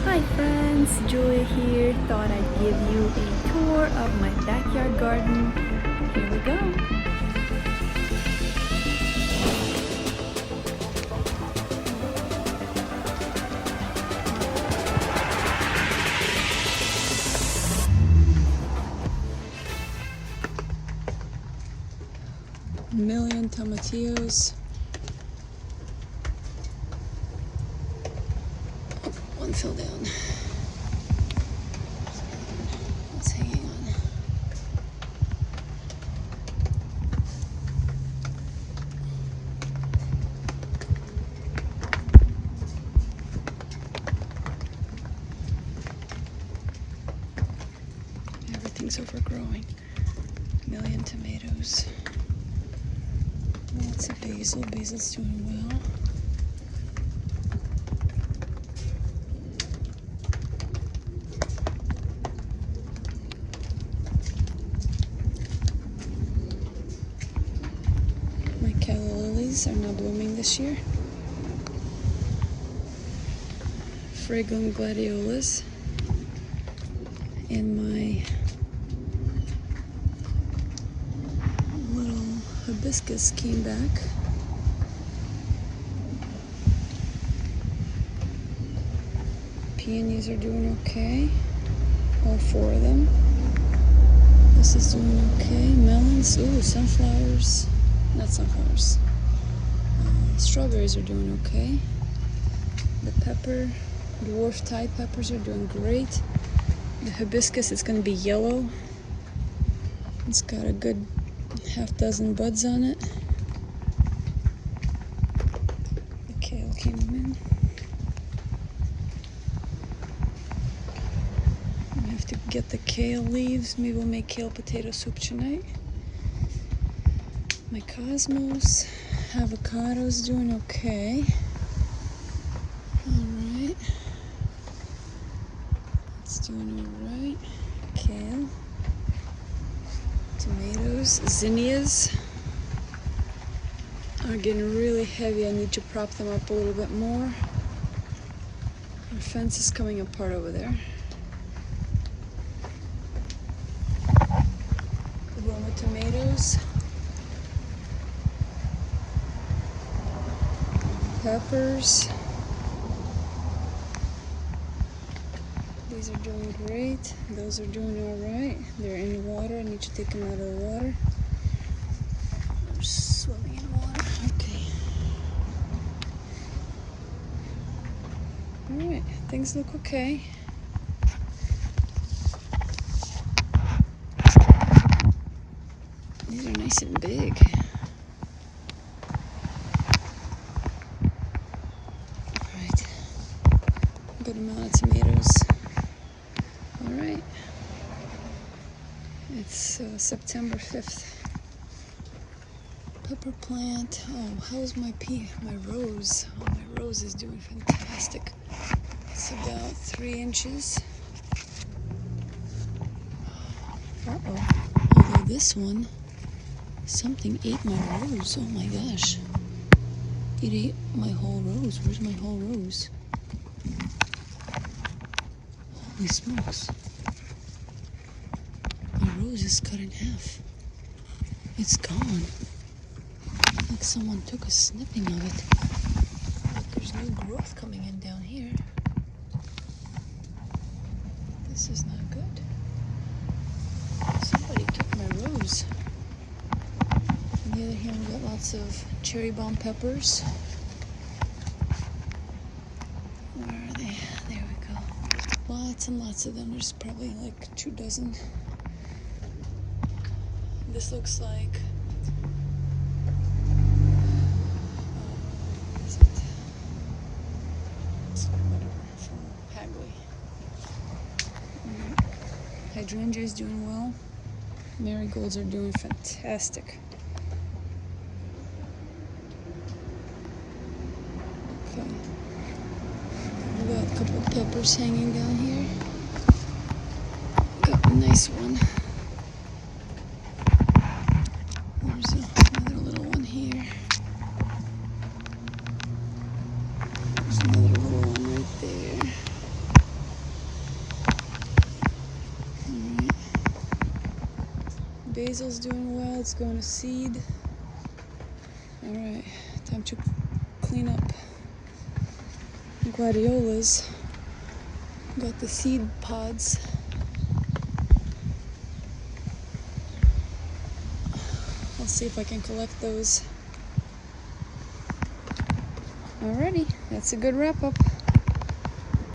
Hi friends, Julia here. Thought I'd give you a tour of my backyard garden. Here we go. Million tomatillos. Oh, one fell down. It's hanging on. Everything's overgrowing. Million tomatoes. Lots of basil. Basil's doing well. My kale lilies are now blooming this year. Fragrant gladiolas. And my little hibiscus came back. Peonies are doing okay. All four of them. This is doing okay. Melons, ooh, sunflowers. Not sunflowers. Strawberries are doing okay. The pepper, dwarf Thai peppers are doing great. The hibiscus is going to be yellow. It's got a good half dozen buds on it. The kale came in. I have to get the kale leaves. Maybe we'll make kale potato soup tonight. My cosmos, avocado's doing okay. Alright. It's doing alright. Kale. Tomatoes. Zinnias are getting really heavy. I need to prop them up a little bit more. Our fence is coming apart over there. Roma tomatoes. Peppers. These are doing great. Those are doing alright. They're in water. I need to take them out of the water. They're swimming in water. Okay. Alright, things look okay. These are nice and big. Alright. Good amount of tomatoes. Alright. It's September 5th. Pepper plant. Oh, how's my rose? Oh, my rose is doing fantastic. It's about 3 inches. Uh-oh. Although this one, something ate my rose. Oh my gosh. It ate my whole rose. Where's my whole rose? Holy smokes. My rose is cut in half. It's gone. Like someone took a snipping of it. Look, there's new growth coming in down here. This is not good. Somebody took my rose. On the other hand, we got lots of cherry bomb peppers. Where are they? There we go. Lots and lots of them. There's probably like 2 dozen. This looks like hydrangea is doing well. Marigolds are doing fantastic. Okay. We got a couple of peppers hanging down here. Got a nice one. There's another little one here. There's another little one right there. Basil's doing well, it's going to seed. Alright, time to clean up gladiolas. Got the seed pods. I'll see if I can collect those. Alrighty, that's a good wrap up.